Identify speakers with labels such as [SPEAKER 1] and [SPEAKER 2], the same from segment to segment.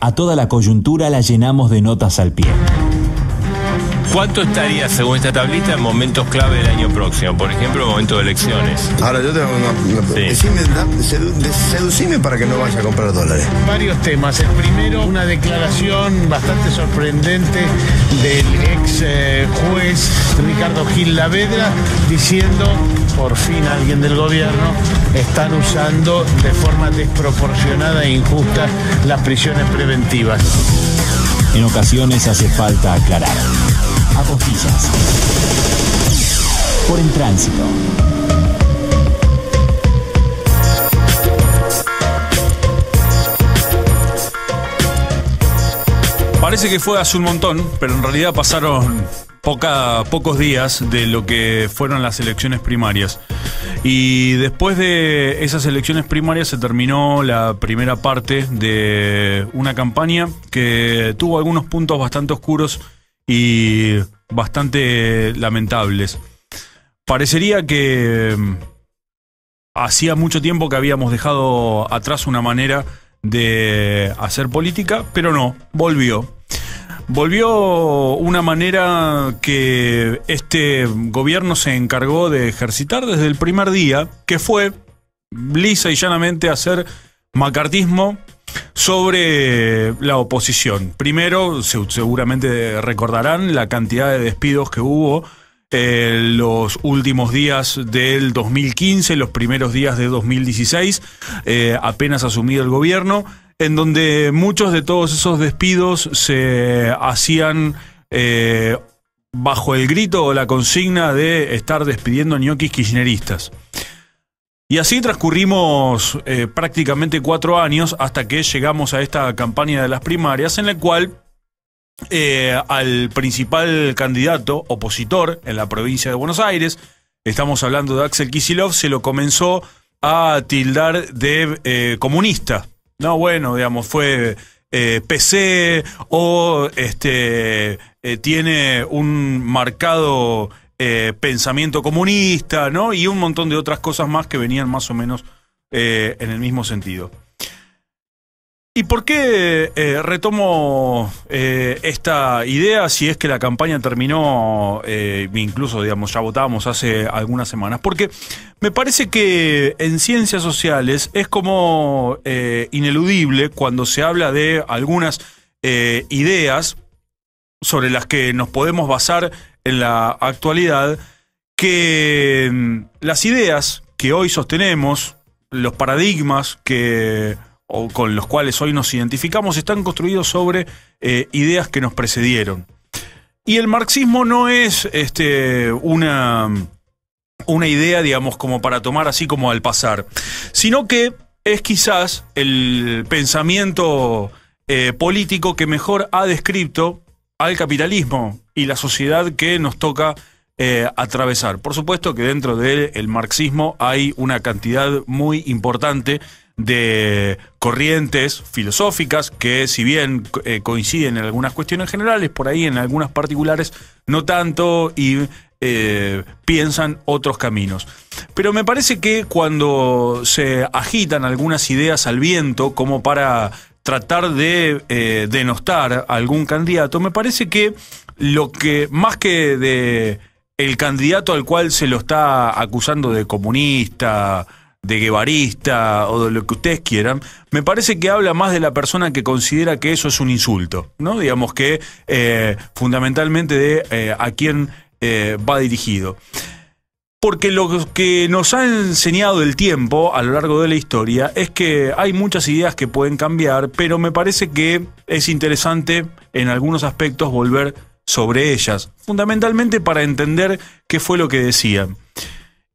[SPEAKER 1] A toda la coyuntura la llenamos de notas al pie.
[SPEAKER 2] ¿Cuánto estaría, según esta tablita, en momentos clave del año próximo? Por ejemplo, en momentos de elecciones.
[SPEAKER 3] Ahora yo tengo una
[SPEAKER 2] Sí.
[SPEAKER 3] decime, seducime para que no vaya a comprar dólares.
[SPEAKER 4] Varios temas. El primero, una declaración bastante sorprendente del ex juez Ricardo Gil Lavedra diciendo, por fin alguien del gobierno, están usando de forma desproporcionada e injusta las prisiones preventivas.
[SPEAKER 1] En ocasiones hace falta aclarar. Apostillas. Por En Tránsito.
[SPEAKER 5] Parece que fue hace un montón, pero en realidad pasaron pocos días de lo que fueron las elecciones primarias. Y después de esas elecciones primarias se terminó la primera parte de una campaña que tuvo algunos puntos bastante oscuros y bastante lamentables. Parecería que hacía mucho tiempo que habíamos dejado atrás una manera de hacer política, pero no, volvió. Volvió una manera que este gobierno se encargó de ejercitar desde el primer día, que fue lisa y llanamente hacer macartismo sobre la oposición. Primero, seguramente recordarán la cantidad de despidos que hubo los últimos días del 2015, los primeros días de 2016, apenas asumido el gobierno, en donde muchos de todos esos despidos se hacían bajo el grito o la consigna de estar despidiendo ñoquis kirchneristas. Y así transcurrimos prácticamente 4 años hasta que llegamos a esta campaña de las primarias, en la cual al principal candidato opositor en la provincia de Buenos Aires, estamos hablando de Axel Kicillof, se lo comenzó a tildar de comunista. No, bueno, digamos, fue PC o tiene un marcado pensamiento comunista, ¿no? Y un montón de otras cosas más que venían más o menos en el mismo sentido. ¿Y por qué retomo esta idea si es que la campaña terminó, incluso, digamos, ya votábamos hace algunas semanas? Porque me parece que en ciencias sociales es como ineludible cuando se habla de algunas ideas sobre las que nos podemos basar en la actualidad, que las ideas que hoy sostenemos, los paradigmas o con los cuales hoy nos identificamos, están construidos sobre ideas que nos precedieron. Y el marxismo no es una idea, digamos, como para tomar así como al pasar, sino que es quizás el pensamiento político que mejor ha descrito al capitalismo y la sociedad que nos toca atravesar. Por supuesto que dentro del marxismo hay una cantidad muy importante de corrientes filosóficas que, si bien coinciden en algunas cuestiones generales, por ahí en algunas particulares no tanto, y piensan otros caminos. Pero me parece que cuando se agitan algunas ideas al viento como para tratar de denostar a algún candidato, me parece que lo que, más que de el candidato al cual se lo está acusando de comunista, de guevarista o de lo que ustedes quieran, me parece que habla más de la persona que considera que eso es un insulto, ¿no? Digamos que fundamentalmente de a quién va dirigido. Porque lo que nos ha enseñado el tiempo a lo largo de la historia es que hay muchas ideas que pueden cambiar, pero me parece que es interesante en algunos aspectos volver sobre ellas, fundamentalmente para entender qué fue lo que decían.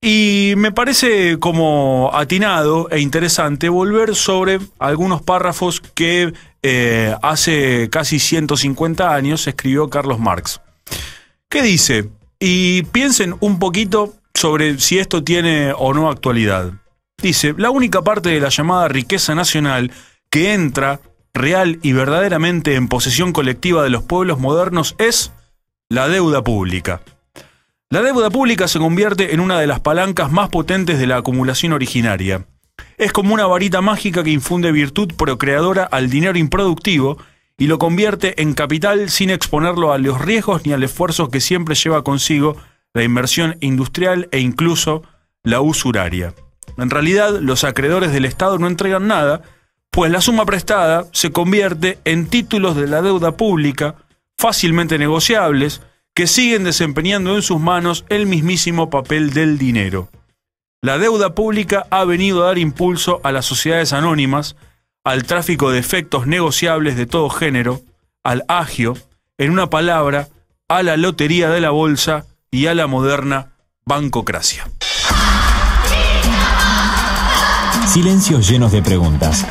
[SPEAKER 5] Y me parece como atinado e interesante volver sobre algunos párrafos que hace casi 150 años escribió Carlos Marx. ¿Qué dice? Y piensen un poquito sobre si esto tiene o no actualidad. Dice: la única parte de la llamada riqueza nacional que entra real y verdaderamente en posesión colectiva de los pueblos modernos es la deuda pública. La deuda pública se convierte en una de las palancas más potentes de la acumulación originaria. Es como una varita mágica que infunde virtud procreadora al dinero improductivo y lo convierte en capital sin exponerlo a los riesgos ni al esfuerzo que siempre lleva consigo la inversión industrial e incluso la usuraria. En realidad, los acreedores del Estado no entregan nada, pues la suma prestada se convierte en títulos de la deuda pública, fácilmente negociables, que siguen desempeñando en sus manos el mismísimo papel del dinero. La deuda pública ha venido a dar impulso a las sociedades anónimas, al tráfico de efectos negociables de todo género, al agio, en una palabra, a la lotería de la bolsa y a la moderna bancocracia.
[SPEAKER 1] Silencios llenos de preguntas.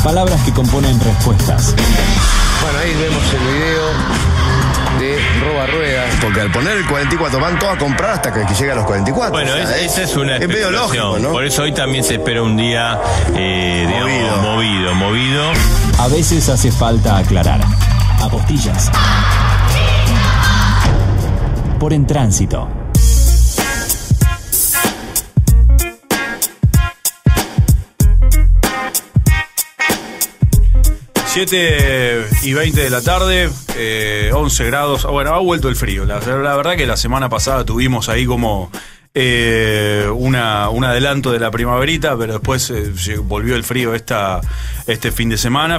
[SPEAKER 1] Palabras que componen respuestas.
[SPEAKER 3] Bueno, ahí vemos el video de Roba Rueda. Porque al poner el 44 van todos a comprar hasta que llegue a los 44.
[SPEAKER 2] Bueno, esa es una
[SPEAKER 3] medio
[SPEAKER 2] especulación,
[SPEAKER 3] lógico, ¿no?
[SPEAKER 2] Por eso hoy también se espera un día, movido.
[SPEAKER 1] A veces hace falta aclarar. Apostillas. Por En Tránsito.
[SPEAKER 5] 7:20 de la tarde, 11 grados. Bueno, ha vuelto el frío. La verdad que la semana pasada tuvimos ahí como un adelanto de la primaverita, pero después volvió el frío este fin de semana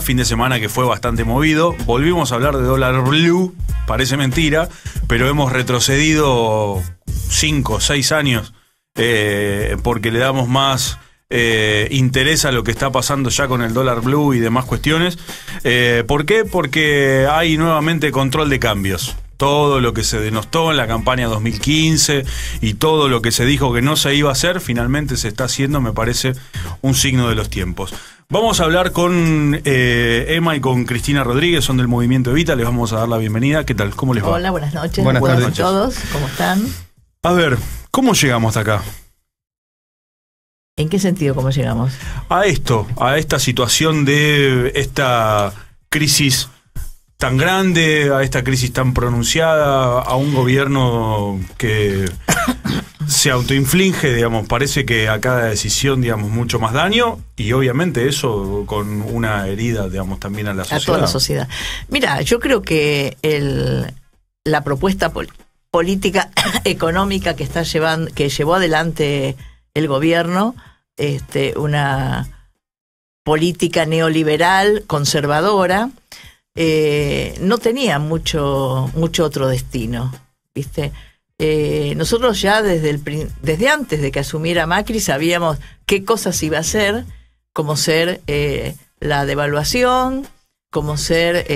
[SPEAKER 5] que fue bastante movido. Volvimos a hablar de dólar blue, parece mentira, pero hemos retrocedido 5 o 6 años porque le damos más interés a lo que está pasando ya con el dólar blue y demás cuestiones. ¿Por qué? Porque hay nuevamente control de cambios. Todo lo que se denostó en la campaña 2015 y todo lo que se dijo que no se iba a hacer, finalmente se está haciendo, me parece un signo de los tiempos. Vamos a hablar con Emma y con Cristina Rodríguez, son del Movimiento Evita, les vamos a dar la bienvenida. ¿Qué tal? ¿Cómo les va?
[SPEAKER 6] Hola, buenas noches.
[SPEAKER 3] Buenas
[SPEAKER 6] tardes
[SPEAKER 3] noches
[SPEAKER 6] a todos. ¿Cómo están?
[SPEAKER 5] A ver, ¿cómo llegamos hasta acá?
[SPEAKER 6] ¿En qué sentido cómo llegamos?
[SPEAKER 5] A esta situación de esta crisis tan grande, a esta crisis tan pronunciada, a un gobierno que se autoinflige, digamos, parece que a cada decisión, digamos, mucho más daño, y obviamente eso con una herida, digamos, también a la sociedad.
[SPEAKER 6] A toda la sociedad. Mira, yo creo que la propuesta política económica que llevó adelante el gobierno, una política neoliberal conservadora, no tenía mucho otro destino, ¿viste? Nosotros ya desde antes de que asumiera Macri sabíamos qué cosas iba a hacer, como ser la devaluación, como ser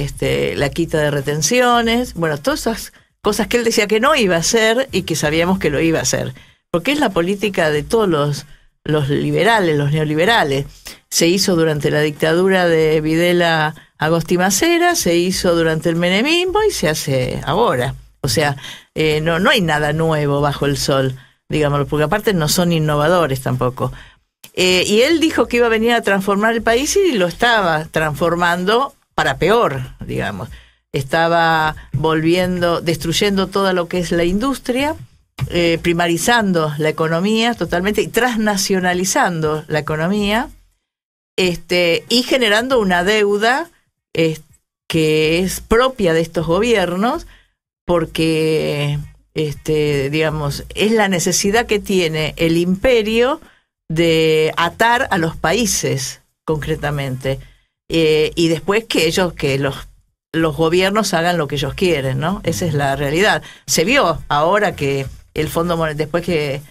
[SPEAKER 6] la quita de retenciones, bueno, todas esas cosas que él decía que no iba a hacer y que sabíamos que lo iba a hacer, porque es la política de todos los liberales, los neoliberales. Se hizo durante la dictadura de Videla Agostí Macera, se hizo durante el menemismo y se hace ahora. O sea, no hay nada nuevo bajo el sol, digámoslo, porque aparte no son innovadores tampoco. Y él dijo que iba a venir a transformar el país y lo estaba transformando para peor, digamos. Estaba destruyendo todo lo que es la industria, primarizando la economía totalmente y transnacionalizando la economía, y generando una deuda que es propia de estos gobiernos, porque digamos, es la necesidad que tiene el imperio de atar a los países concretamente, y después que los gobiernos hagan lo que ellos quieren, ¿no? Esa es la realidad. Se vio ahora que el Fondo Monetario, después que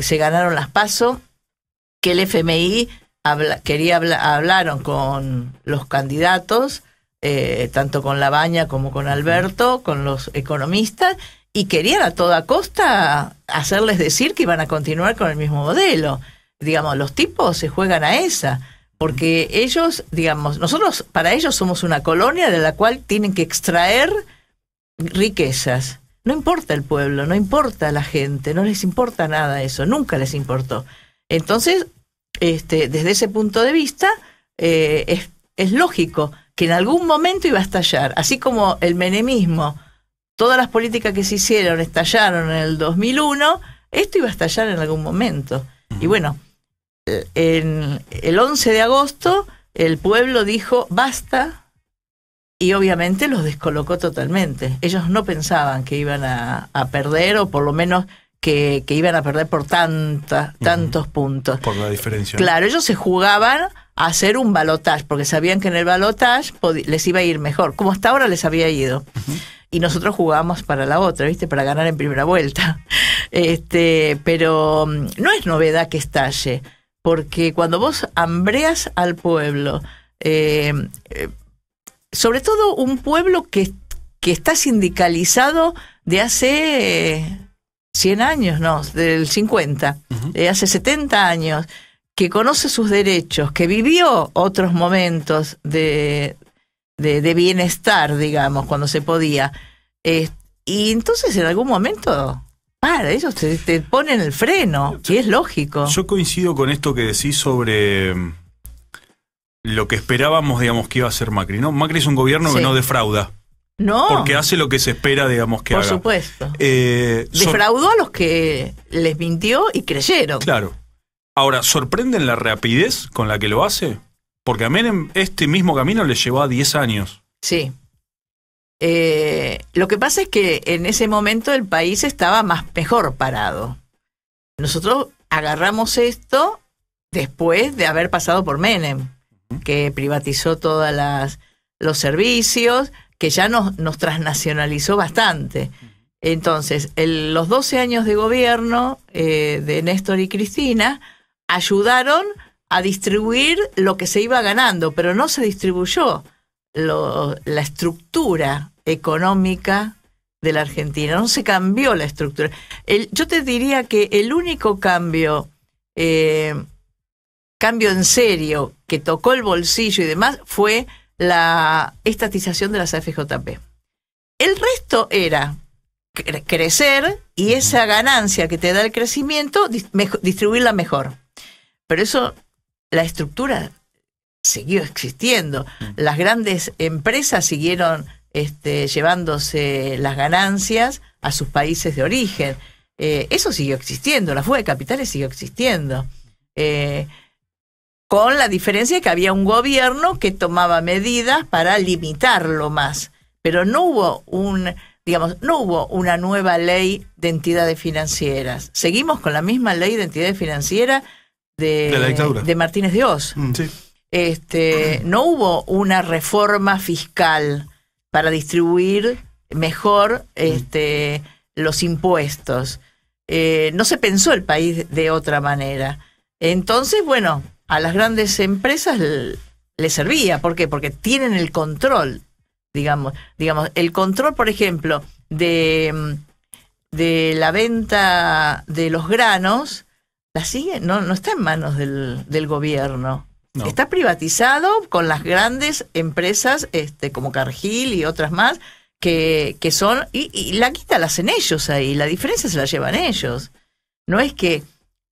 [SPEAKER 6] se ganaron las PASO, que el FMI hablaron con los candidatos, tanto con Labaña como con Alberto, con los economistas, y querían a toda costa hacerles decir que iban a continuar con el mismo modelo. Digamos, los tipos se juegan a esa, porque ellos, digamos, nosotros para ellos somos una colonia de la cual tienen que extraer riquezas. No importa el pueblo, no importa la gente, no les importa nada eso, nunca les importó. Entonces, desde ese punto de vista, es lógico que en algún momento iba a estallar, así como el menemismo, todas las políticas que se hicieron estallaron en el 2001, esto iba a estallar en algún momento. Y bueno, en el 11 de agosto el pueblo dijo basta, y obviamente los descolocó totalmente. Ellos no pensaban que iban a perder, o por lo menos que iban a perder por tantos puntos.
[SPEAKER 5] Por la diferencia.
[SPEAKER 6] Claro, ellos se jugaban a hacer un balotaje, porque sabían que en el balotaje les iba a ir mejor, como hasta ahora les había ido. Y nosotros jugábamos para la otra, ¿viste? Para ganar en primera vuelta. Pero no es novedad que estalle, porque cuando vos hambreas al pueblo, sobre todo un pueblo que está sindicalizado de hace 100 años, no, del 50, de hace 70 años, que conoce sus derechos, que vivió otros momentos de bienestar, digamos, cuando se podía. Y entonces en algún momento, ellos te ponen el freno, y es lógico.
[SPEAKER 5] Yo coincido con esto que decís sobre lo que esperábamos, digamos, que iba a hacer Macri, ¿no? Macri es un gobierno que no defrauda.
[SPEAKER 6] No.
[SPEAKER 5] Porque hace lo que se espera, digamos, que haga.
[SPEAKER 6] Por supuesto. Defraudó a los que les mintió y creyeron.
[SPEAKER 5] Claro. Ahora, ¿sorprende la rapidez con la que lo hace? Porque a Menem este mismo camino le llevó a 10 años.
[SPEAKER 6] Sí. Lo que pasa es que en ese momento el país estaba mejor parado. Nosotros agarramos esto después de haber pasado por Menem, que privatizó todos los servicios, que ya nos transnacionalizó bastante. Entonces, los 12 años de gobierno de Néstor y Cristina ayudaron a distribuir lo que se iba ganando, pero no se distribuyó la estructura económica de la Argentina, no se cambió la estructura. Yo te diría que el único cambio en serio que tocó el bolsillo y demás fue la estatización de las AFJP. El resto era crecer y esa ganancia que te da el crecimiento distribuirla mejor. Pero eso, la estructura siguió existiendo. Las grandes empresas siguieron llevándose las ganancias a sus países de origen. Eso siguió existiendo, la fuga de capitales siguió existiendo. Con la diferencia de que había un gobierno que tomaba medidas para limitarlo más. Pero no hubo no hubo una nueva ley de entidades financieras. Seguimos con la misma ley de entidades financieras de la dictadura de Martínez de Oz.
[SPEAKER 5] Sí.
[SPEAKER 6] No hubo una reforma fiscal para distribuir mejor los impuestos. No se pensó el país de otra manera. Entonces, bueno, a las grandes empresas les servía. ¿Por qué? Porque tienen el control, digamos, el control, por ejemplo, de la venta de los granos, no está en manos del gobierno. No. Está privatizado con las grandes empresas como Cargill y otras más que son, y la quita la hacen ellos ahí, la diferencia se la llevan ellos. No es que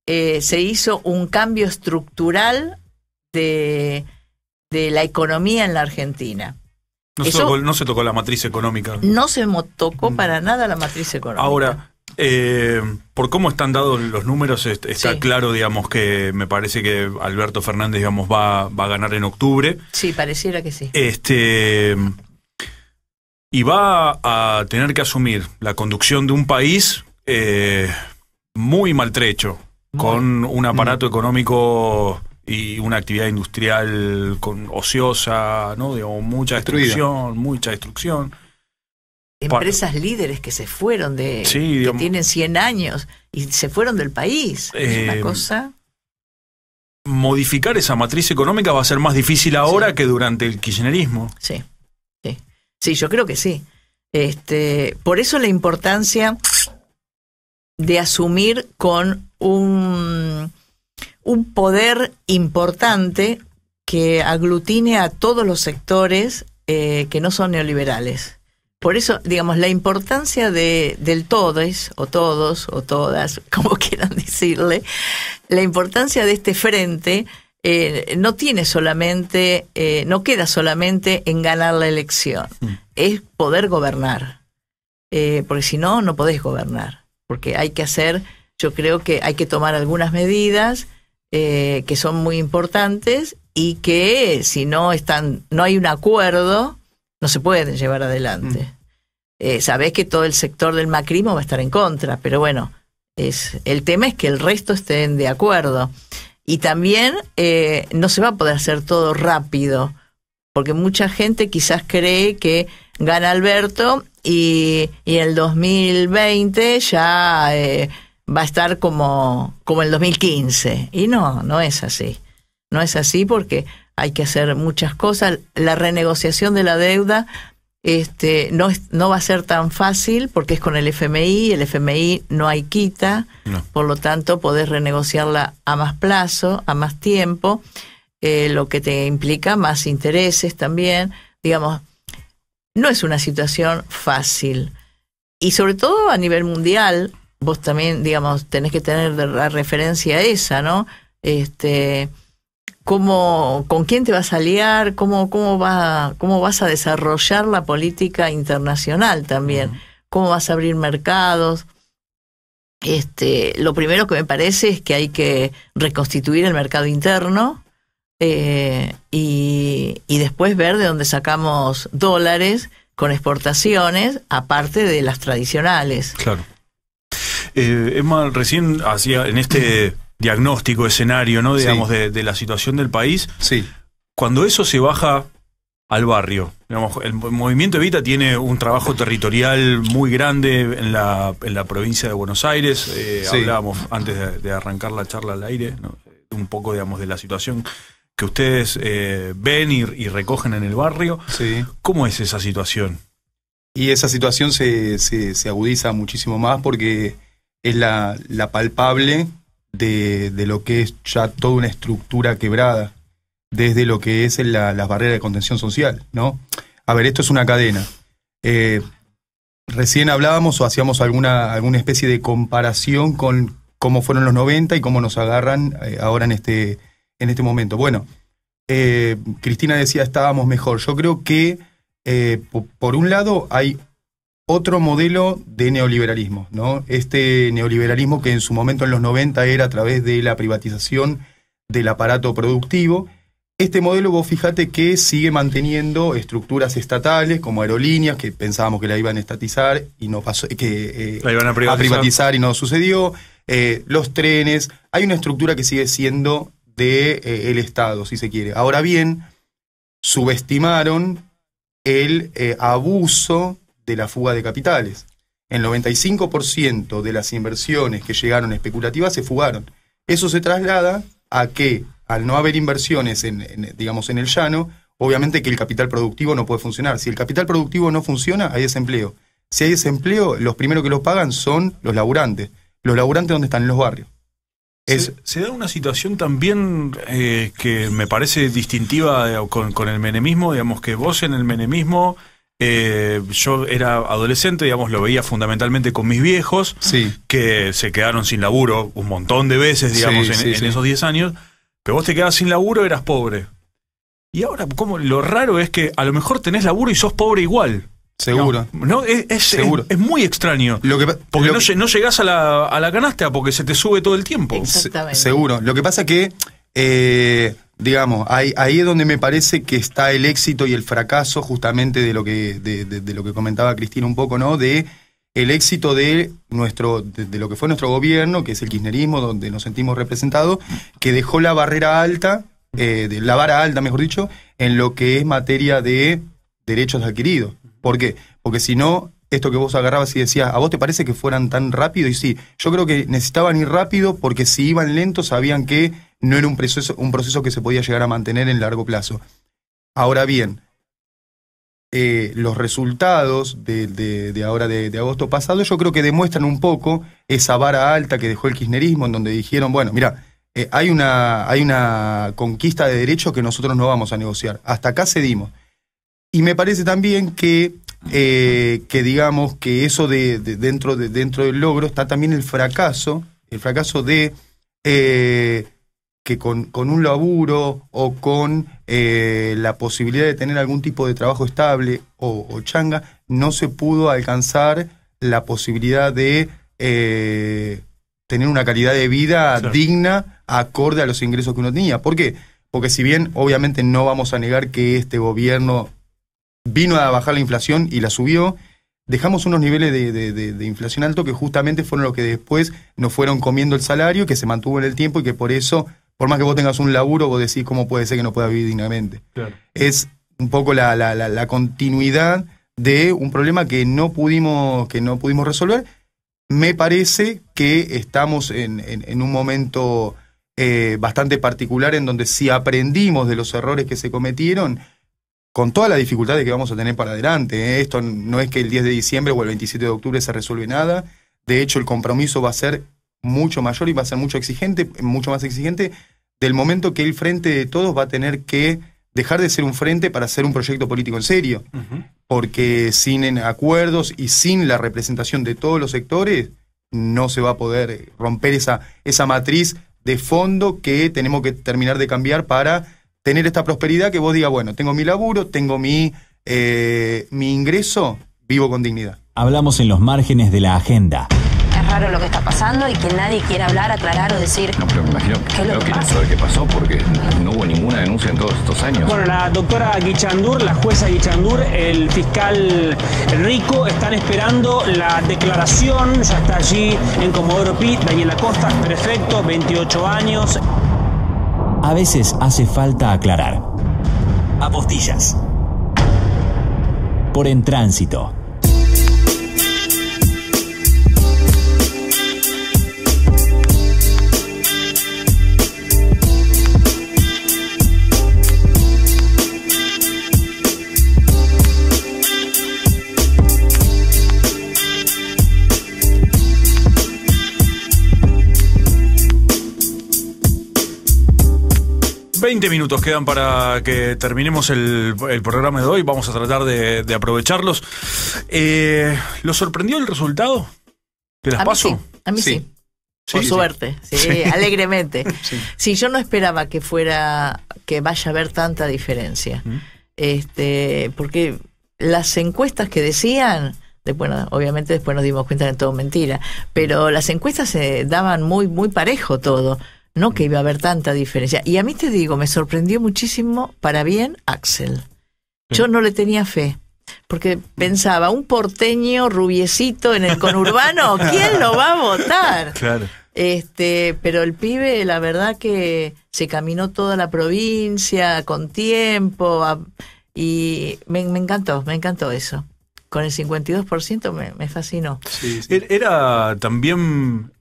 [SPEAKER 6] se hizo un cambio estructural de la economía en la Argentina.
[SPEAKER 5] No se tocó la matriz económica.
[SPEAKER 6] No se tocó para nada la matriz económica.
[SPEAKER 5] Ahora, por cómo están dados los números, está claro, digamos, que me parece que Alberto Fernández, digamos, va a ganar en octubre.
[SPEAKER 6] Sí, pareciera que sí.
[SPEAKER 5] Y va a tener que asumir la conducción de un país muy maltrecho, con un aparato económico y una actividad industrial ociosa, ¿no? Digamos, mucha destrucción.
[SPEAKER 6] Empresas líderes que se fueron que tienen 100 años y se fueron del país. Es una cosa.
[SPEAKER 5] Modificar esa matriz económica va a ser más difícil ahora que durante el kirchnerismo.
[SPEAKER 6] Sí, yo creo que sí. Por eso la importancia de asumir con un poder importante que aglutine a todos los sectores que no son neoliberales. Por eso, digamos, la importancia del todes, o todos, o todas, como quieran decirle, la importancia de este frente no tiene solamente, no queda solamente en ganar la elección, es poder gobernar. Porque si no, no podés gobernar. Porque hay que hacer, yo creo que hay que tomar algunas medidas que son muy importantes y que si no hay un acuerdo, no se pueden llevar adelante. Sabés que todo el sector del macrismo va a estar en contra, pero bueno, el tema es que el resto estén de acuerdo. Y también no se va a poder hacer todo rápido, porque mucha gente quizás cree que gana Alberto y en el 2020 ya va a estar como el 2015. Y no es así. No es así porque hay que hacer muchas cosas. La renegociación de la deuda no va a ser tan fácil porque es con el FMI no hay quita, por lo tanto podés renegociarla a más plazo, a más tiempo, lo que te implica más intereses también, digamos, no es una situación fácil. Y sobre todo a nivel mundial, vos también, digamos, tenés que tener la referencia esa, ¿no? ¿Con quién te vas a aliar? ¿Cómo vas a desarrollar la política internacional también? ¿Cómo vas a abrir mercados? Lo primero que me parece es que hay que reconstituir el mercado interno y después ver de dónde sacamos dólares con exportaciones, aparte de las tradicionales.
[SPEAKER 5] Claro. Emma, recién hacía en este diagnóstico, escenario, ¿no? Digamos, de la situación del país.
[SPEAKER 7] Sí.
[SPEAKER 5] Cuando eso se baja al barrio, digamos, el Movimiento Evita tiene un trabajo territorial muy grande en la provincia de Buenos Aires. Hablábamos antes de arrancar la charla al aire, ¿no? Un poco, digamos, de la situación que ustedes ven y recogen en el barrio.
[SPEAKER 7] Sí.
[SPEAKER 5] ¿Cómo es esa situación?
[SPEAKER 7] Y esa situación se agudiza muchísimo más porque es la palpable de lo que es ya toda una estructura quebrada, desde lo que es las barreras de contención social, ¿no? A ver, esto es una cadena. Recién hablábamos o hacíamos alguna especie de comparación con cómo fueron los 90 y cómo nos agarran ahora en este momento. Bueno, Cristina decía estábamos mejor. Yo creo que por un lado hay otro modelo de neoliberalismo, ¿no? Este neoliberalismo que en su momento en los 90 era a través de la privatización del aparato productivo. Este modelo, vos fíjate que sigue manteniendo estructuras estatales como Aerolíneas, que pensábamos que la iban a estatizar y no pasó, que
[SPEAKER 5] la iban a
[SPEAKER 7] privatizar y no sucedió. Los trenes, hay una estructura que sigue siendo el Estado, si se quiere. Ahora bien, subestimaron el abuso de la fuga de capitales. El 95% de las inversiones que llegaron especulativas se fugaron. Eso se traslada a que, al no haber inversiones digamos, en el llano, obviamente que el capital productivo no puede funcionar. Si el capital productivo no funciona, hay desempleo. Si hay desempleo, los primeros que los pagan son los laburantes. Los laburantes, ¿dónde están? En los barrios.
[SPEAKER 5] Se da una situación también que me parece distintiva con el menemismo, digamos, que vos en el menemismo... yo era adolescente, digamos, lo veía fundamentalmente con mis viejos, que se quedaron sin laburo un montón de veces, digamos, en esos 10 años, pero vos te quedabas sin laburo, eras pobre. Y ahora, lo raro es que a lo mejor tenés laburo y sos pobre igual.
[SPEAKER 7] Seguro.
[SPEAKER 5] No,
[SPEAKER 7] Seguro.
[SPEAKER 5] Es muy extraño. Porque no llegás a la canasta porque se te sube todo el tiempo.
[SPEAKER 6] Exactamente.
[SPEAKER 7] Seguro. Lo que pasa que... digamos, ahí es donde me parece que está el éxito y el fracaso justamente de lo que comentaba Cristina un poco, ¿no? De el éxito de lo que fue nuestro gobierno, que es el kirchnerismo, donde nos sentimos representados, que dejó la barrera alta, la vara alta, mejor dicho, en lo que es materia de derechos adquiridos. ¿Por qué? Porque si no, esto que vos agarrabas y decías, ¿a vos te parece que fueran tan rápido? Y sí, yo creo que necesitaban ir rápido porque si iban lentos sabían que no era un proceso que se podía llegar a mantener en largo plazo. Ahora bien, los resultados de ahora de agosto pasado yo creo que demuestran un poco esa vara alta que dejó el kirchnerismo, en donde dijeron, bueno, mira, hay una conquista de derechos que nosotros no vamos a negociar. Hasta acá cedimos. Y me parece también que digamos que eso dentro del logro está también el fracaso de que con un laburo o con la posibilidad de tener algún tipo de trabajo estable o changa, no se pudo alcanzar la posibilidad de tener una calidad de vida
[SPEAKER 5] Claro.
[SPEAKER 7] digna, acorde a los ingresos que uno tenía. ¿Por qué? Porque si bien obviamente no vamos a negar que este gobierno vino a bajar la inflación y la subió, dejamos unos niveles de inflación alto que justamente fueron los que después nos fueron comiendo el salario, que se mantuvo en el tiempo y que por eso, por más que vos tengas un laburo, vos decís cómo puede ser que no puedas vivir dignamente.
[SPEAKER 5] Claro.
[SPEAKER 7] Es un poco la continuidad de un problema que no pudimos resolver. Me parece que estamos en un momento bastante particular en donde si aprendimos de los errores que se cometieron, con todas las dificultades que vamos a tener para adelante, esto no es que el 10 de diciembre o el 27 de octubre se resuelve nada. De hecho, el compromiso va a ser mucho mayor y va a ser mucho más exigente del momento que el Frente de Todos va a tener que dejar de ser un frente para hacer un proyecto político en serio. Porque sin acuerdos y sin la representación de todos los sectores no se va a poder romper esa matriz de fondo que tenemos que terminar de cambiar para tener esta prosperidad que vos digas, bueno, tengo mi laburo, tengo mi ingreso, vivo con dignidad.
[SPEAKER 1] Hablamos en los márgenes de la agenda.
[SPEAKER 8] Es raro lo que está pasando y que nadie quiera hablar, aclarar o decir.
[SPEAKER 9] No, pero me imagino
[SPEAKER 8] ¿Qué es lo que
[SPEAKER 9] quieren
[SPEAKER 8] pasa?
[SPEAKER 9] saber qué pasó porque no hubo ninguna denuncia en todos estos años.
[SPEAKER 10] Bueno, la doctora Guichandur, la jueza Guichandur, el fiscal Rico están esperando la declaración. Ya está allí en Comodoro Pi, Daniela Costa, prefecto, 28 años.
[SPEAKER 1] A veces hace falta aclarar. Apostillas. Por En Tránsito.
[SPEAKER 5] Minutos quedan para que terminemos el programa de hoy. Vamos a tratar de aprovecharlos. ¿Lo sorprendió el resultado de las PASO?
[SPEAKER 6] A mí sí. Por
[SPEAKER 5] Sí,
[SPEAKER 6] suerte, sí, alegremente. Sí, yo no esperaba que vaya a haber tanta diferencia. Porque las encuestas que decían, bueno, obviamente después nos dimos cuenta de todo mentira, pero las encuestas se daban muy, muy parejo todo. No que iba a haber tanta diferencia. Y a mí te digo, me sorprendió muchísimo, para bien, Axel. Yo no le tenía fe. Porque pensaba, un porteño rubiecito en el conurbano, ¿quién lo va a votar?
[SPEAKER 5] Claro.
[SPEAKER 6] Pero el pibe, la verdad que se caminó toda la provincia con tiempo. Y me encantó eso. Con el 52% me fascinó.
[SPEAKER 7] Sí.
[SPEAKER 5] Era también,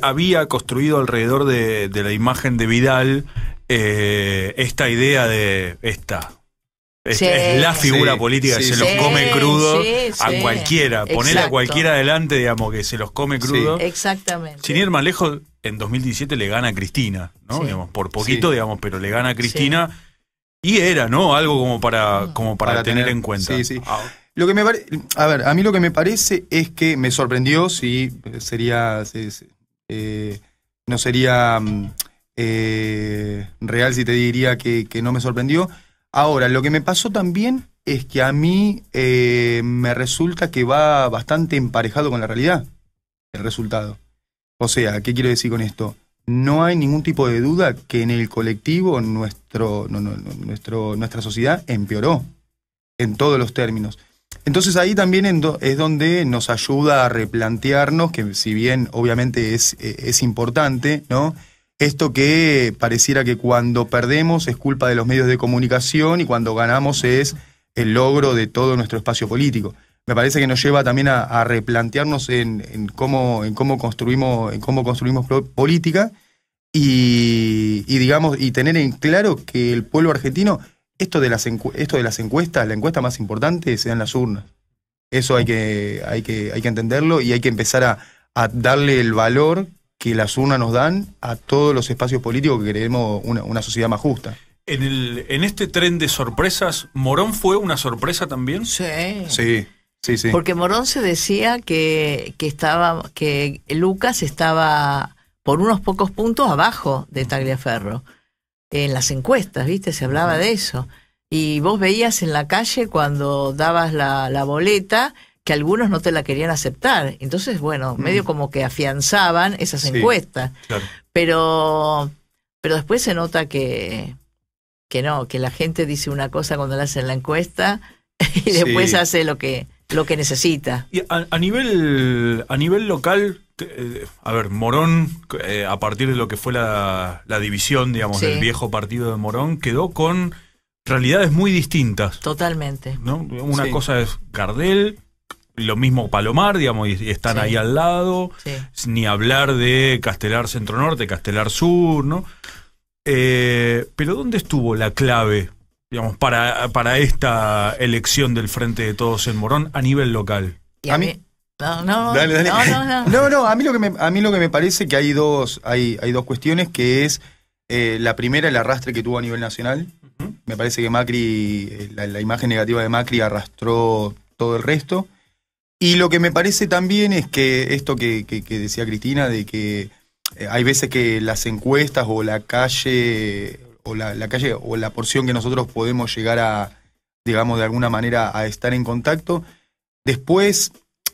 [SPEAKER 5] había construido alrededor de la imagen de Vidal esta idea de
[SPEAKER 6] Sí,
[SPEAKER 5] es la figura política que se los come crudo a cualquiera. Ponerle a cualquiera adelante, digamos, que se los come crudo.
[SPEAKER 6] Sí, exactamente.
[SPEAKER 5] Sin ir más lejos, en 2017 le gana a Cristina, ¿no?
[SPEAKER 6] Sí.
[SPEAKER 5] Digamos, por poquito, digamos, pero le gana a Cristina. Sí. Y era, ¿no? Algo como para tener en cuenta.
[SPEAKER 7] Sí. Lo que a mí lo que me parece es que me sorprendió, sí, no sería real si te diría que no me sorprendió. Ahora, lo que me pasó también es que a mí me resulta que va bastante emparejado con la realidad, el resultado. O sea, ¿qué quiero decir con esto? No hay ningún tipo de duda que en el colectivo nuestra sociedad empeoró en todos los términos. Entonces ahí también es donde nos ayuda a replantearnos, que si bien obviamente es importante, ¿no? Esto que pareciera que cuando perdemos es culpa de los medios de comunicación y cuando ganamos es el logro de todo nuestro espacio político. Me parece que nos lleva también a replantearnos en cómo construimos política y digamos y tener en claro que el pueblo argentino, esto de las encuestas, la encuesta más importante se da en las urnas. Eso hay que entenderlo y hay que empezar a darle el valor que las urnas nos dan a todos los espacios políticos que queremos una sociedad más justa.
[SPEAKER 5] En este tren de sorpresas, ¿Morón fue una sorpresa también?
[SPEAKER 6] Sí.
[SPEAKER 7] Sí.
[SPEAKER 6] Porque Morón se decía que Lucas estaba por unos pocos puntos abajo de Tagliaferro. En las encuestas, ¿viste? Se hablaba de eso. Y vos veías en la calle cuando dabas la boleta que algunos no te la querían aceptar. Entonces, bueno, medio como que afianzaban esas encuestas.
[SPEAKER 5] Claro.
[SPEAKER 6] Pero después se nota que no, que la gente dice una cosa cuando le hacen la encuesta y después hace lo que necesita.
[SPEAKER 5] Y a nivel local, a ver, Morón, a partir de lo que fue la división, digamos, del viejo partido de Morón, quedó con realidades muy distintas.
[SPEAKER 6] Totalmente.
[SPEAKER 5] ¿No? Una cosa es Gardel, lo mismo Palomar, digamos, y están ahí al lado. Ni hablar de Castelar Centro Norte, Castelar Sur, ¿no? Pero ¿dónde estuvo la clave, digamos, para esta elección del Frente de Todos en Morón a nivel local?
[SPEAKER 6] ¿Y a mí? No.
[SPEAKER 7] Dale. No, a mí lo que me parece que hay dos cuestiones, que es la primera, el arrastre que tuvo a nivel nacional. Me parece que Macri, la imagen negativa de Macri arrastró todo el resto. Y lo que me parece también es que esto que decía Cristina, de que hay veces que las encuestas o la calle o la porción que nosotros podemos llegar a, digamos, de alguna manera a estar en contacto, después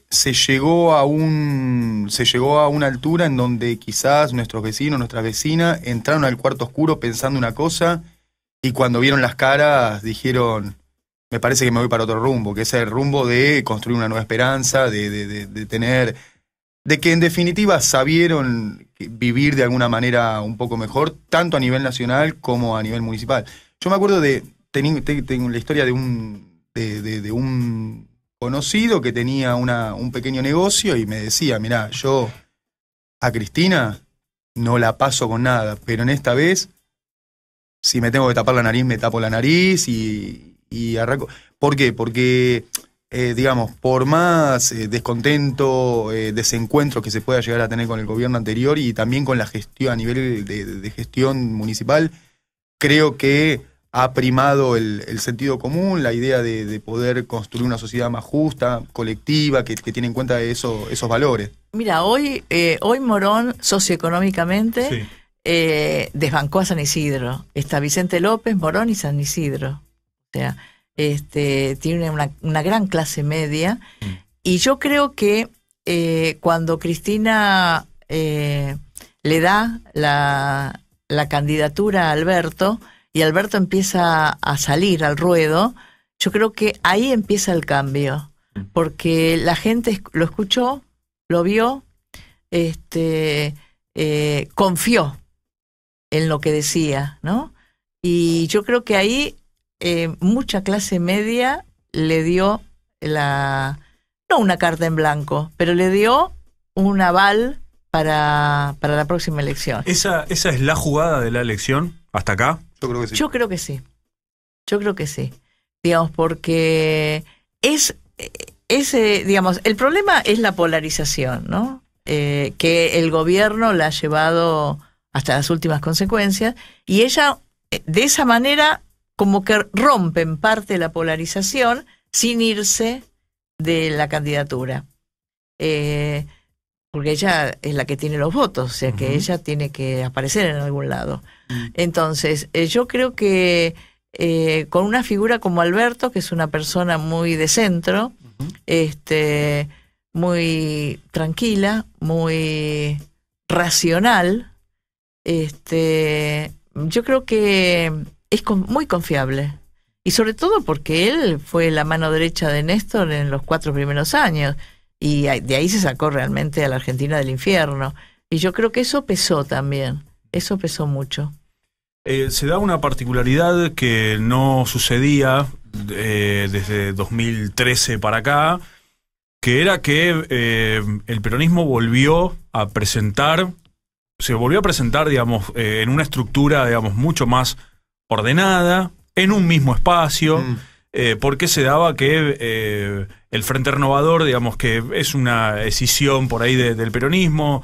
[SPEAKER 7] se llegó a una altura en donde quizás nuestros vecinos, nuestras vecinas entraron al cuarto oscuro pensando una cosa y cuando vieron las caras dijeron: me parece que me voy para otro rumbo, que es el rumbo de construir una nueva esperanza, de tener, de que en definitiva sabieron vivir de alguna manera un poco mejor, tanto a nivel nacional como a nivel municipal. Yo me acuerdo tengo la historia de un conocido que tenía un pequeño negocio y me decía: mirá, yo a Cristina no la paso con nada, pero en esta vez, si me tengo que tapar la nariz, me tapo la nariz y arranco. ¿Por qué? Porque, digamos, por más descontento, desencuentros que se pueda llegar a tener con el gobierno anterior y también con la gestión, a nivel de gestión municipal, creo que ha primado el sentido común, la idea de poder construir una sociedad más justa, colectiva, que tiene en cuenta esos valores.
[SPEAKER 6] Mira, hoy Morón, socioeconómicamente, desbancó a San Isidro. Está Vicente López, Morón y San Isidro. O sea, tiene una gran clase media. Y yo creo que cuando Cristina le da la candidatura a Alberto, y Alberto empieza a salir al ruedo, yo creo que ahí empieza el cambio, porque la gente lo escuchó, lo vio, confió en lo que decía, ¿no? Y yo creo que ahí mucha clase media le dio no una carta en blanco, pero le dio un aval para la próxima elección.
[SPEAKER 5] ¿Esa es la jugada de la elección hasta acá?
[SPEAKER 7] Yo creo que sí.
[SPEAKER 6] Yo creo que sí. Digamos, porque digamos, el problema es la polarización, ¿no? Que el gobierno la ha llevado hasta las últimas consecuencias, y ella, de esa manera, como que rompe en parte la polarización sin irse de la candidatura. Porque ella es la que tiene los votos, o sea que ella tiene que aparecer en algún lado. Entonces, yo creo que con una figura como Alberto, que es una persona muy de centro, muy tranquila, muy racional, yo creo que es muy confiable. Y sobre todo porque él fue la mano derecha de Néstor en los 4 primeros años. Y de ahí se sacó realmente a la Argentina del infierno. Y yo creo que eso pesó también. Eso pesó mucho.
[SPEAKER 5] Se da una particularidad que no sucedía desde 2013 para acá, que era que el peronismo se volvió a presentar, digamos, en una estructura, digamos, mucho más ordenada, en un mismo espacio, porque se daba que el Frente Renovador, digamos, que es una decisión por ahí del peronismo,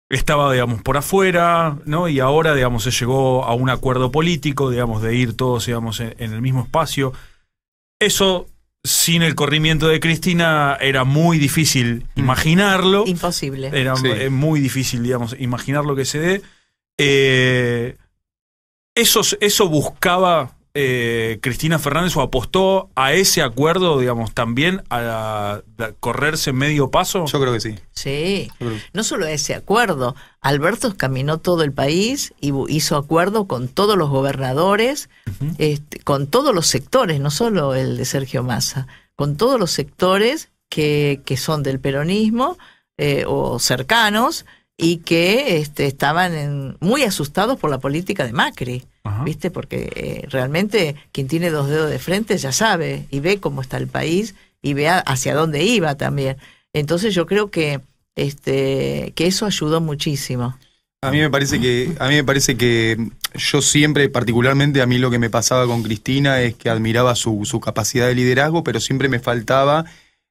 [SPEAKER 5] estaba, digamos, por afuera, ¿no? Y ahora, digamos, se llegó a un acuerdo político, digamos, de ir todos, digamos, en el mismo espacio. Eso, sin el corrimiento de Cristina, era muy difícil imaginarlo.
[SPEAKER 6] Imposible.
[SPEAKER 5] Era muy difícil, digamos, imaginar lo que se dé. Eso buscaba Cristina Fernández o apostó a ese acuerdo, digamos, también a correrse medio paso?
[SPEAKER 7] Yo creo que sí.
[SPEAKER 6] Sí, no solo ese acuerdo. Alberto caminó todo el país y hizo acuerdo con todos los gobernadores, con todos los sectores, no solo el de Sergio Massa, con todos los sectores que son del peronismo o cercanos y que estaban muy asustados por la política de Macri. ¿Viste? Porque realmente quien tiene dos dedos de frente ya sabe y ve cómo está el país y ve hacia dónde iba también. Entonces yo creo que eso ayudó muchísimo.
[SPEAKER 7] A mí me parece que yo siempre, particularmente a mí lo que me pasaba con Cristina es que admiraba su capacidad de liderazgo, pero siempre me faltaba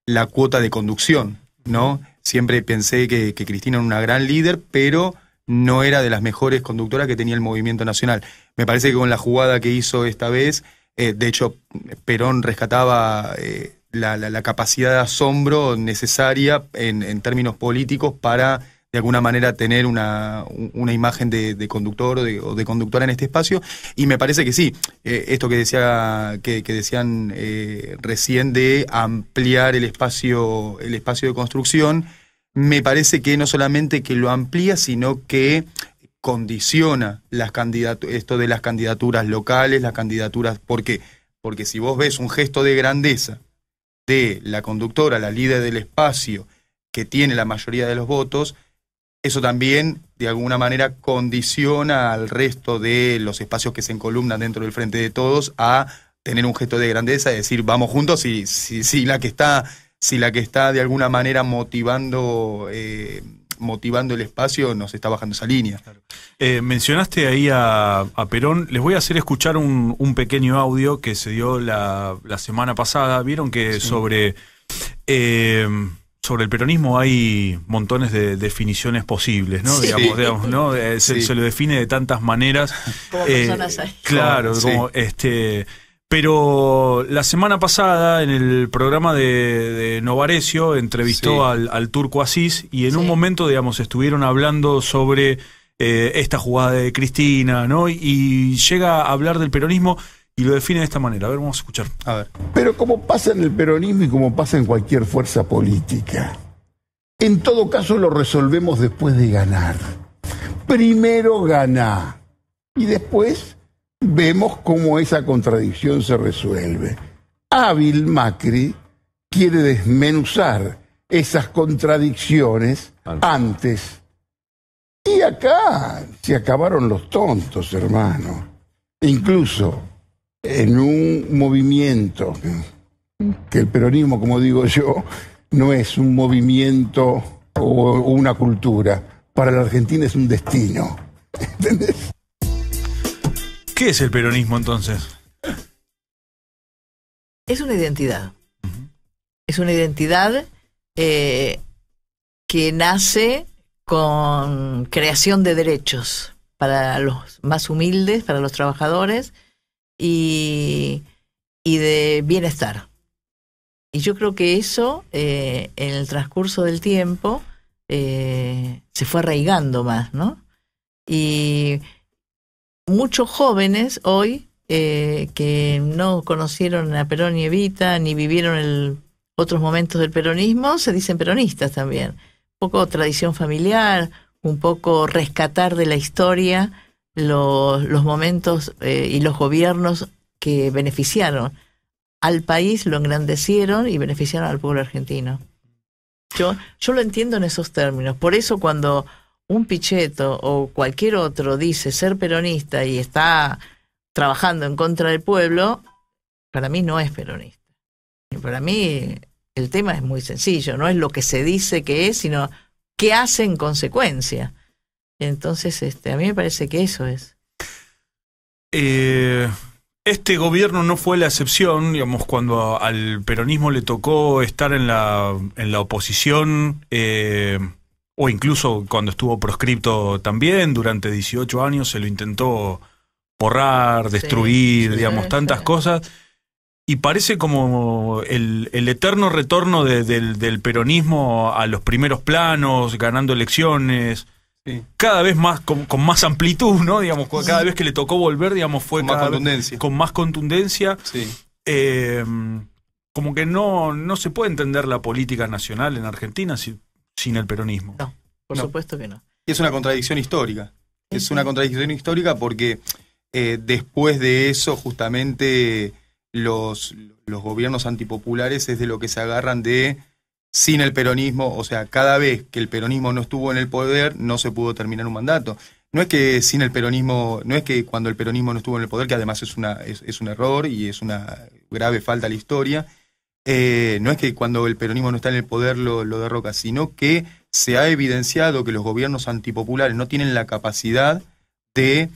[SPEAKER 7] la cuota de conducción, ¿no? Siempre pensé que Cristina era una gran líder, pero no era de las mejores conductoras que tenía el movimiento nacional. Me parece que con la jugada que hizo esta vez, de hecho, Perón rescataba la capacidad de asombro necesaria en términos políticos para, de alguna manera, tener una imagen de conductor o de conductora en este espacio. Y me parece que sí, esto que decían recién de ampliar el espacio de construcción, me parece que no solamente que lo amplía, sino que condiciona esto de las candidaturas locales, las candidaturas. ¿Por qué? Porque si vos ves un gesto de grandeza de la conductora, la líder del espacio, que tiene la mayoría de los votos, eso también de alguna manera condiciona al resto de los espacios que se encolumnan dentro del Frente de Todos a tener un gesto de grandeza, es decir, vamos juntos, si la que está de alguna manera motivando el espacio nos está bajando esa línea.
[SPEAKER 5] Claro. Mencionaste ahí a Perón. Les voy a hacer escuchar un pequeño audio que se dio la semana pasada. Vieron que sí, sobre el peronismo hay montones de definiciones posibles, ¿no? Sí. Digamos, ¿no? Se lo define de tantas maneras.
[SPEAKER 6] Como personas ahí.
[SPEAKER 5] Claro,
[SPEAKER 7] sí.
[SPEAKER 5] Como pero la semana pasada en el programa de Novarecio entrevistó al Turco Asís y en un momento, digamos, estuvieron hablando sobre esta jugada de Cristina, ¿no? Y llega a hablar del peronismo y lo define de esta manera. A ver, vamos a escuchar. A ver.
[SPEAKER 11] Pero como pasa en el peronismo y como pasa en cualquier fuerza política, en todo caso lo resolvemos después de ganar. Primero ganá y después vemos cómo esa contradicción se resuelve. Hábil Macri quiere desmenuzar esas contradicciones antes. Y acá se acabaron los tontos, hermano. Incluso en un movimiento que el peronismo, como digo yo, no es un movimiento o una cultura. Para la Argentina es un destino. ¿Entendés?
[SPEAKER 5] ¿Qué es el peronismo entonces?
[SPEAKER 6] Es una identidad. Es una identidad que nace con creación de derechos para los más humildes, para los trabajadores y de bienestar. Y yo creo que eso en el transcurso del tiempo se fue arraigando más, ¿no? Y muchos jóvenes hoy que no conocieron a Perón y Evita, ni vivieron otros momentos del peronismo, se dicen peronistas también. Un poco tradición familiar, un poco rescatar de la historia los momentos y los gobiernos que beneficiaron al país, lo engrandecieron y beneficiaron al pueblo argentino. Yo lo entiendo en esos términos. Por eso cuando un Pichetto o cualquier otro dice ser peronista y está trabajando en contra del pueblo, para mí no es peronista. Y para mí el tema es muy sencillo, no es lo que se dice que es, sino qué hace en consecuencia. Entonces, a mí me parece que eso es.
[SPEAKER 5] Este gobierno no fue la excepción, digamos, cuando al peronismo le tocó estar en la oposición, o incluso cuando estuvo proscripto también, durante 18 años se lo intentó borrar, destruir, digamos, tantas cosas. Y parece como el eterno retorno del peronismo a los primeros planos, ganando elecciones. cada vez más con más amplitud, ¿no? Digamos, cada vez que le tocó volver, digamos, fue
[SPEAKER 7] con más contundencia.
[SPEAKER 5] Con más contundencia.
[SPEAKER 7] Sí.
[SPEAKER 5] Como que no se puede entender la política nacional en Argentina sin el peronismo.
[SPEAKER 6] No, por supuesto que no.
[SPEAKER 7] Y es una contradicción histórica. Es una contradicción histórica porque después de eso, justamente, los gobiernos antipopulares es de lo que se agarran de sin el peronismo. O sea, cada vez que el peronismo no estuvo en el poder, no se pudo terminar un mandato. No es que sin el peronismo, no es que cuando el peronismo no estuvo en el poder, que además es un error y es una grave falta a la historia, no es que cuando el peronismo no está en el poder lo derroca, sino que se ha evidenciado que los gobiernos antipopulares no tienen la capacidad de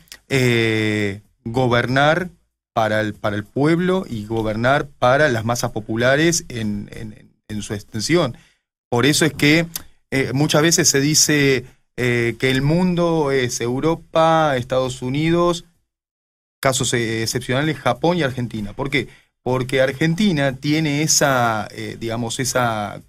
[SPEAKER 7] gobernar para el pueblo y gobernar para las masas populares en su extensión. Por eso es que muchas veces se dice que el mundo es Europa, Estados Unidos, casos excepcionales, Japón y Argentina. ¿Por qué? Porque Argentina tiene esa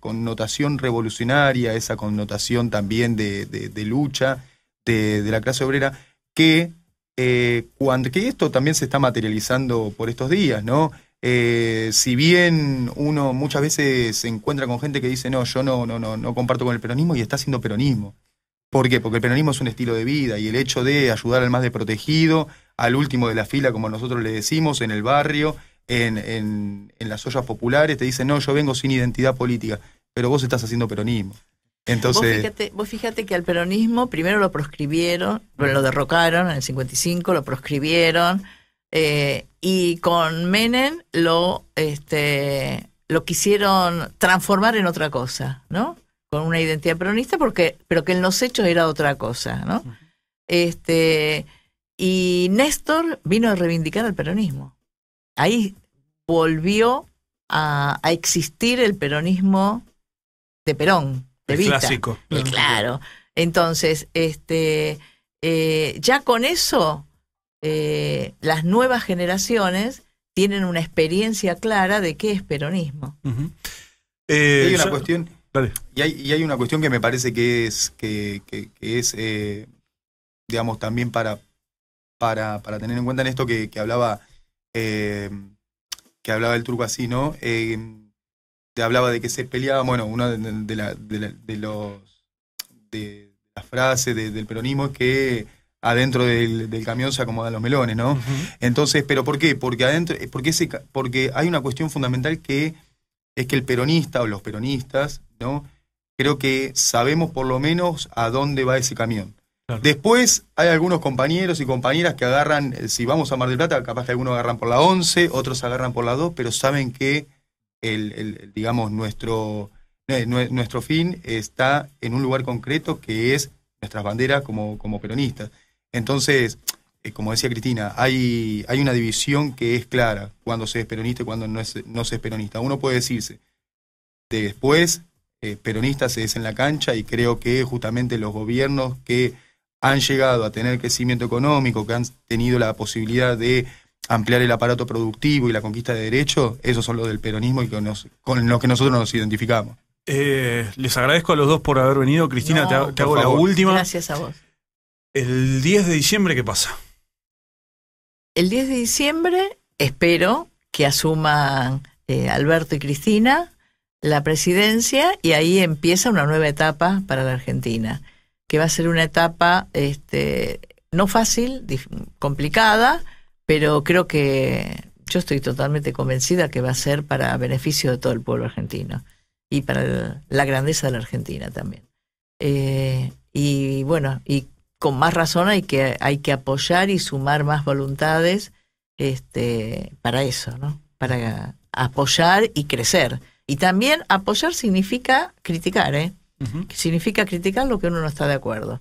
[SPEAKER 7] connotación revolucionaria, esa connotación también de lucha de la clase obrera, que esto también se está materializando por estos días, ¿no? Si bien uno muchas veces se encuentra con gente que dice, no, yo no comparto con el peronismo, y está haciendo peronismo. ¿Por qué? Porque el peronismo es un estilo de vida, y el hecho de ayudar al más desprotegido, al último de la fila, como nosotros le decimos, en el barrio, en las ollas populares, te dicen, no, yo vengo sin identidad política, pero vos estás haciendo peronismo. Entonces,
[SPEAKER 6] vos fíjate que al peronismo primero lo proscribieron, lo derrocaron en el 55, lo proscribieron, y con Menem lo quisieron transformar en otra cosa, ¿no? Con una identidad peronista, pero que en los hechos era otra cosa, ¿no? Y Néstor vino a reivindicar al peronismo. Ahí volvió a existir el peronismo de Perón, de Evita.
[SPEAKER 5] Clásico.
[SPEAKER 6] Claro. Entonces, ya con eso, las nuevas generaciones tienen una experiencia clara de qué es peronismo.
[SPEAKER 7] hay una cuestión.
[SPEAKER 5] Dale.
[SPEAKER 7] Y hay una cuestión que me parece que es digamos, también para tener en cuenta en esto que hablaba el Turco así, ¿no? Te hablaba de que se peleaba, bueno, una de las frases del peronismo es que adentro del camión se acomodan los melones, ¿no? Entonces, ¿pero por qué? Porque hay una cuestión fundamental que es que el peronista o los peronistas, ¿no? Creo que sabemos por lo menos a dónde va ese camión. Claro. Después hay algunos compañeros y compañeras que agarran, si vamos a Mar del Plata, capaz que algunos agarran por la 11, otros agarran por la 2, pero saben que digamos, nuestro fin está en un lugar concreto que es nuestras banderas como peronistas. Entonces, como decía Cristina, hay una división que es clara cuando se es peronista y cuando no se es peronista. Uno puede decirse, después, peronista se es en la cancha, y creo que justamente los gobiernos que han llegado a tener crecimiento económico, que han tenido la posibilidad de ampliar el aparato productivo y la conquista de derechos, esos son los del peronismo y con los que nosotros nos identificamos.
[SPEAKER 5] Les agradezco a los dos por haber venido. Cristina, te hago la última.
[SPEAKER 6] Gracias a vos.
[SPEAKER 5] El 10 de diciembre, ¿qué pasa?
[SPEAKER 6] El 10 de diciembre espero que asuman Alberto y Cristina la presidencia, y ahí empieza una nueva etapa para la Argentina, que va a ser una etapa no fácil, complicada, pero creo que yo estoy totalmente convencida que va a ser para beneficio de todo el pueblo argentino y para la grandeza de la Argentina también. Y bueno, y con más razón hay que apoyar y sumar más voluntades para eso, ¿no? Para apoyar y crecer. Y también apoyar significa criticar, Significa criticar lo que uno no está de acuerdo.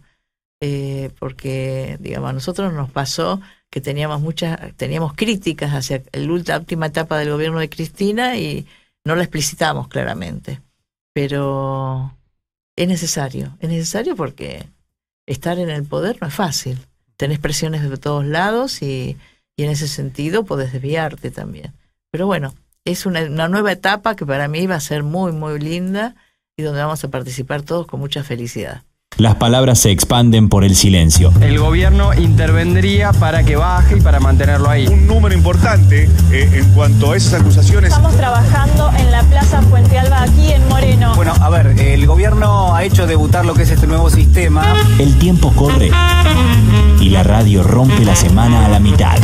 [SPEAKER 6] Porque, digamos, a nosotros nos pasó que teníamos críticas hacia la última etapa del gobierno de Cristina y no la explicitamos claramente. Pero es necesario porque estar en el poder no es fácil. Tenés presiones de todos lados y en ese sentido podés desviarte también. Pero bueno, es una nueva etapa que para mí va a ser muy, muy linda y donde vamos a participar todos con mucha felicidad.
[SPEAKER 1] las palabras se expanden por el silencio.
[SPEAKER 12] El gobierno intervendría para que baje y para mantenerlo ahí.
[SPEAKER 13] Un número importante en cuanto a esas acusaciones.
[SPEAKER 14] Estamos trabajando en la Plaza Puente Alba, aquí en Moreno.
[SPEAKER 15] Bueno, a ver, el gobierno ha hecho debutar lo que es este nuevo sistema.
[SPEAKER 1] El tiempo corre y la radio rompe la semana a la mitad.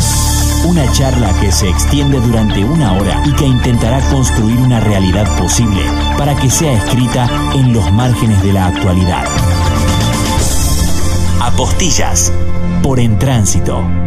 [SPEAKER 1] Una charla que se extiende durante 1 hora y que intentará construir una realidad posible para que sea escrita en los márgenes de la actualidad. Apostillas por En Tránsito.